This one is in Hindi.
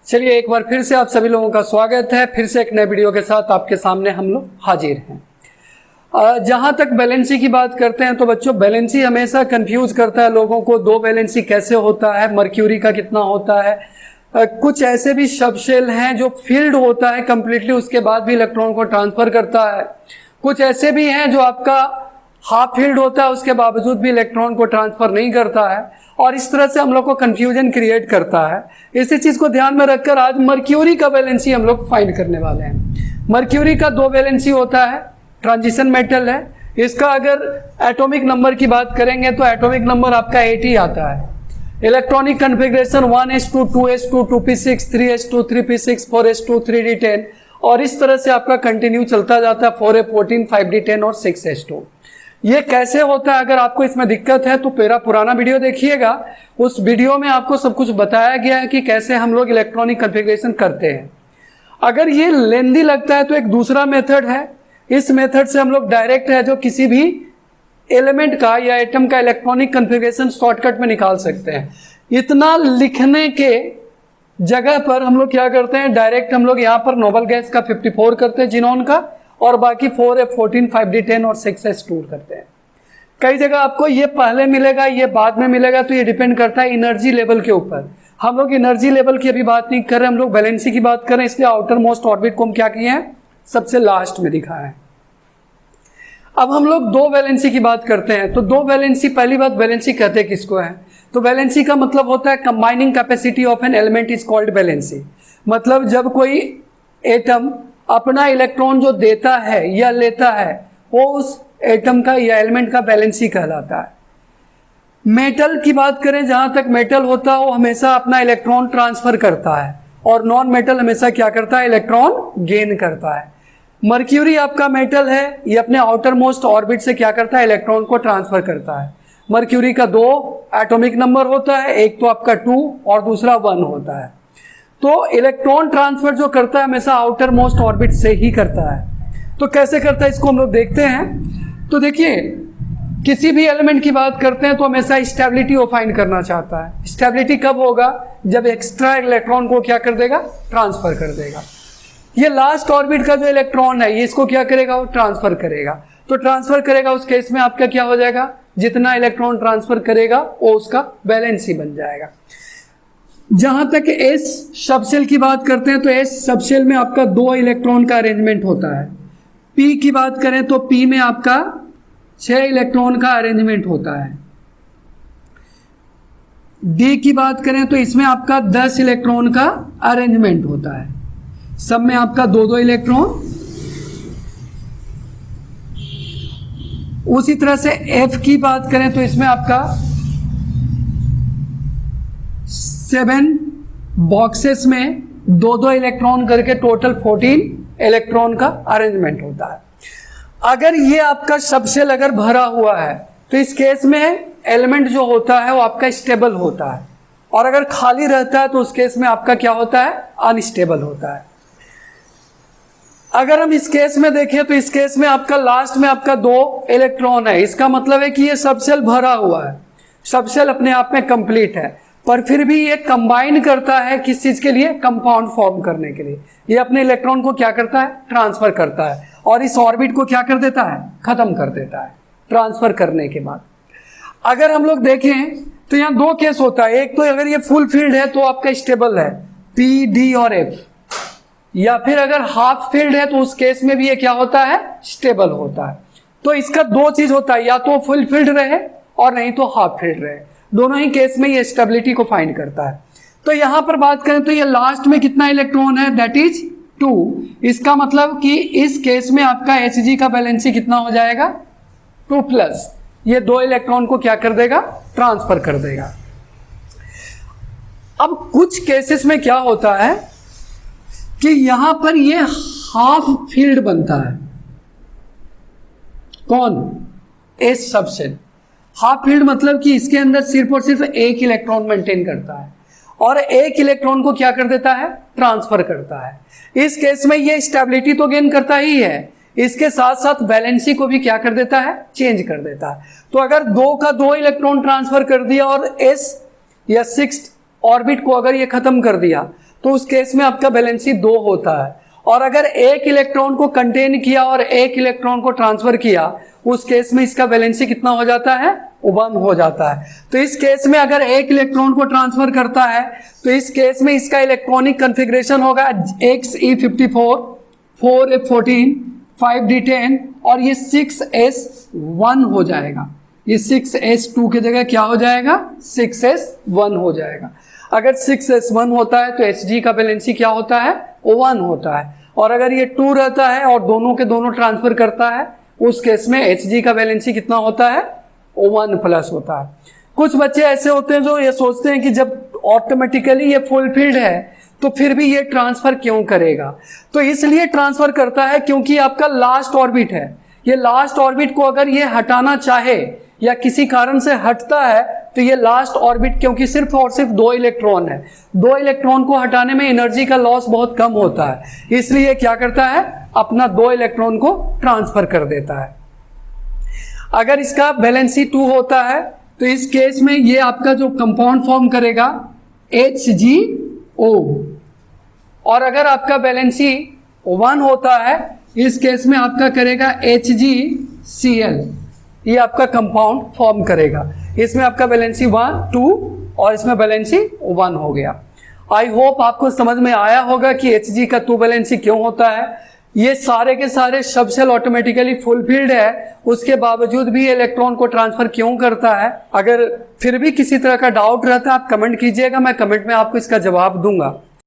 चलिए एक बार फिर से आप सभी लोगों का स्वागत है। फिर से एक नए वीडियो के साथ आपके सामने हम लोग हाजिर हैं। जहां तक बैलेंसी की बात करते हैं तो बच्चों बैलेंसी हमेशा कंफ्यूज करता है लोगों को। दो बैलेंसी कैसे होता है, मर्क्यूरी का कितना होता है। कुछ ऐसे भी सब शेल हैं जो फील्ड होता है कंप्लीटली, उसके बाद भी इलेक्ट्रॉन को ट्रांसफर करता है। कुछ ऐसे भी हैं जो आपका हाफ फील्ड होता है, उसके बावजूद भी इलेक्ट्रॉन को ट्रांसफर नहीं करता है, और इस तरह से हम लोग को कंफ्यूजन क्रिएट करता है। इसी चीज को ध्यान में रखकर आज मर्क्यूरी का वैलेंसी हम लोग फाइंड करने वाले हैं। मर्क्यूरी का दो वैलेंसी होता है, ट्रांजिशन मेटल है। इसका अगर एटॉमिक नंबर की बात करेंगे तो एटॉमिक नंबर आपका 80 आता है। Electronic configuration 1s2, 2s2, 2p6, 3s2, 3p6, 4s2, 3d10, और इस तरह से आपका कंटिन्यू चलता जाता है 4f14, 5d10 और 6s2। ये कैसे होता है, अगर आपको इसमें दिक्कत है तो मेरा पुराना वीडियो देखिएगा। उस वीडियो में आपको सब कुछ बताया गया है कि कैसे हम लोग इलेक्ट्रॉनिक कन्फिग्रेशन करते हैं। अगर ये लेंदी लगता है तो एक दूसरा मेथड है। इस मेथड से हम लोग डायरेक्ट है जो किसी भी एलिमेंट का या एटम का इलेक्ट्रॉनिक कन्फिग्रेशन शॉर्टकट में निकाल सकते हैं। इतना लिखने के जगह पर हम लोग क्या करते हैं, डायरेक्ट हम लोग यहाँ पर नोबल गैस का 54 करते हैं, जिनॉन का, और बाकी 4f14, 5d10 और 6s2 करते हैं। कई जगह आपको ये पहले मिलेगा, ये बाद में मिलेगा, तो ये डिपेंड करता है एनर्जी लेवल के ऊपर। हम लोग एनर्जी लेवल की अभी बात नहीं कर रहे, हम लोग बैलेंसी की बात कर रहे हैं, इसलिए आउटर मोस्ट ऑर्बिट को हम क्या किए हैं, सबसे लास्ट में दिखा है। अब हम लोग दो वैलेंसी की बात करते हैं। तो दो वैलेंसी, पहली बात वैलेंसी कहते हैं किसको है, तो वैलेंसी का मतलब होता है combining capacity of an element is called valency. मतलब जब कोई एटम अपना इलेक्ट्रॉन जो देता है या लेता है, वो उस एटम का या एलिमेंट का वैलेंसी कहलाता है। मेटल की बात करें, जहां तक मेटल होता है वो हमेशा अपना इलेक्ट्रॉन ट्रांसफर करता है, और नॉन मेटल हमेशा क्या करता है, इलेक्ट्रॉन गेन करता है। मर्क्यूरी आपका मेटल है, ये अपने आउटर मोस्ट ऑर्बिट से क्या करता है, इलेक्ट्रॉन को ट्रांसफर करता है। मर्क्यूरी का दो एटॉमिक नंबर होता है, एक तो आपका 2 और दूसरा 1 होता है। तो इलेक्ट्रॉन ट्रांसफर जो करता है हमेशा आउटर मोस्ट ऑर्बिट से ही करता है। तो कैसे करता है इसको हम लोग देखते हैं। तो देखिए, किसी भी एलिमेंट की बात करते हैं तो हमेशा स्टेबिलिटी वो फाइंड करना चाहता है। स्टेबिलिटी कब होगा, जब एक्स्ट्रा इलेक्ट्रॉन को क्या कर देगा, ट्रांसफर कर देगा। ये लास्ट ऑर्बिट का जो इलेक्ट्रॉन है, ये इसको क्या करेगा, वो ट्रांसफर करेगा। तो ट्रांसफर करेगा, उस केस में आपका क्या हो जाएगा, जितना इलेक्ट्रॉन ट्रांसफर करेगा वो उसका वैलेंसी बन जाएगा। जहां तक एस सबशेल की बात करते हैं तो एस सबशेल में आपका 2 इलेक्ट्रॉन का अरेंजमेंट होता है। पी की बात करें तो पी में आपका 6 इलेक्ट्रॉन का अरेंजमेंट होता है। डी की बात करें तो इसमें आपका 10 इलेक्ट्रॉन का अरेंजमेंट होता है। सब में आपका 2-2 इलेक्ट्रॉन। उसी तरह से एफ की बात करें तो इसमें आपका 7 बॉक्सेस में 2-2 इलेक्ट्रॉन करके टोटल 14 इलेक्ट्रॉन का अरेंजमेंट होता है। अगर ये आपका सबशेल अगर भरा हुआ है तो इस केस में एलिमेंट जो होता है वो आपका स्टेबल होता है, और अगर खाली रहता है तो उस केस में आपका क्या होता है, अनस्टेबल होता है। अगर हम इस केस में देखें तो इस केस में आपका लास्ट में आपका 2 इलेक्ट्रॉन है। इसका मतलब है कि ये सबशेल भरा हुआ है, सबशेल अपने आप में कंप्लीट है, पर फिर भी ये कंबाइन करता है किस चीज के लिए, कंपाउंड फॉर्म करने के लिए। ये अपने इलेक्ट्रॉन को क्या करता है, ट्रांसफर करता है, और इस ऑर्बिट को क्या कर देता है, खत्म कर देता है ट्रांसफर करने के बाद। अगर हम लोग देखें तो यहाँ 2 केस होता है। एक तो अगर ये फुल फील्ड है तो आपका स्टेबल है, पी, डी और एफ, या फिर अगर हाफ फील्ड है तो उस केस में भी ये क्या होता है, स्टेबल होता है। तो इसका 2 चीज होता है, या तो फुल फील्ड रहे और नहीं तो हाफ फील्ड रहे। दोनों ही केस में ये स्टेबिलिटी को फाइंड करता है। तो यहां पर बात करें तो ये लास्ट में कितना इलेक्ट्रॉन है, दैट इज 2। इसका मतलब कि इस केस में आपका Hg का वैलेंसी कितना हो जाएगा, 2+। ये 2 इलेक्ट्रॉन को क्या कर देगा, ट्रांसफर कर देगा। अब कुछ केसेस में क्या होता है कि यहां पर ये हाफ फील्ड बनता है। कौन, एस सबशेल। हाफ फील्ड मतलब कि इसके अंदर सिर्फ और सिर्फ 1 इलेक्ट्रॉन मेंटेन करता है, और 1 इलेक्ट्रॉन को क्या कर देता है, ट्रांसफर करता है। इस केस में ये स्टेबिलिटी तो गेन करता ही है, इसके साथ साथ वैलेंसी को भी क्या कर देता है, चेंज कर देता है। तो अगर 2 का 2 इलेक्ट्रॉन ट्रांसफर कर दिया और s या 6th ऑर्बिट को अगर ये खत्म कर दिया तो उस केस में आपका वैलेंसी 2 होता है। और अगर 1 इलेक्ट्रॉन को कंटेन किया और 1 इलेक्ट्रॉन को ट्रांसफर किया, उस केस में इसका वैलेंसी कितना हो जाता है, 1 हो जाता है। तो इस केस में अगर 1 इलेक्ट्रॉन को ट्रांसफर करता है तो इस केस में इसका इलेक्ट्रॉनिक कॉन्फ़िगरेशन होगा xe54, 4f14, 5d10 और ये 6s1 हो जाएगा। ये 6s2 की जगह क्या हो जाएगा, 6s1 हो जाएगा। अगर 6s1 होता है तो Hg का वैलेंसी क्या होता है, 1 होता है। और अगर ये 2 रहता है और दोनों के दोनों ट्रांसफर करता है, उस केस में Hg का वैलेंसी कितना होता है, 1 प्लस होता है। कुछ बच्चे ऐसे होते हैं जो ये सोचते हैं कि जब ऑटोमेटिकली ये फुलफिल्ड है तो फिर भी ये ट्रांसफर क्यों करेगा। तो इसलिए ट्रांसफर करता है क्योंकि आपका लास्ट ऑर्बिट है। ये लास्ट ऑर्बिट को अगर ये हटाना चाहे या किसी कारण से हटता है तो ये लास्ट ऑर्बिट, क्योंकि सिर्फ और सिर्फ 2 इलेक्ट्रॉन है, 2 इलेक्ट्रॉन को हटाने में एनर्जी का लॉस बहुत कम होता है, इसलिए क्या करता है, अपना 2 इलेक्ट्रॉन को ट्रांसफर कर देता है। अगर इसका वैलेंसी 2 होता है तो इस केस में ये आपका जो कंपाउंड फॉर्म करेगा HgO, और अगर आपका वैलेंसी 1 होता है इस केस में आपका करेगा HgCl, ये आपका कंपाउंड फॉर्म करेगा। इसमें आपका वैलेंसी 1, 2 और इसमें वैलेंसी 1 हो गया। आई होप आपको समझ में आया होगा कि Hg का 2 वैलेंसी क्यों होता है। ये सारे के सारे सब शेल ऑटोमेटिकली फुलफिल्ड है, उसके बावजूद भी इलेक्ट्रॉन को ट्रांसफर क्यों करता है। अगर फिर भी किसी तरह का डाउट रहता है आप कमेंट कीजिएगा, मैं कमेंट में आपको इसका जवाब दूंगा।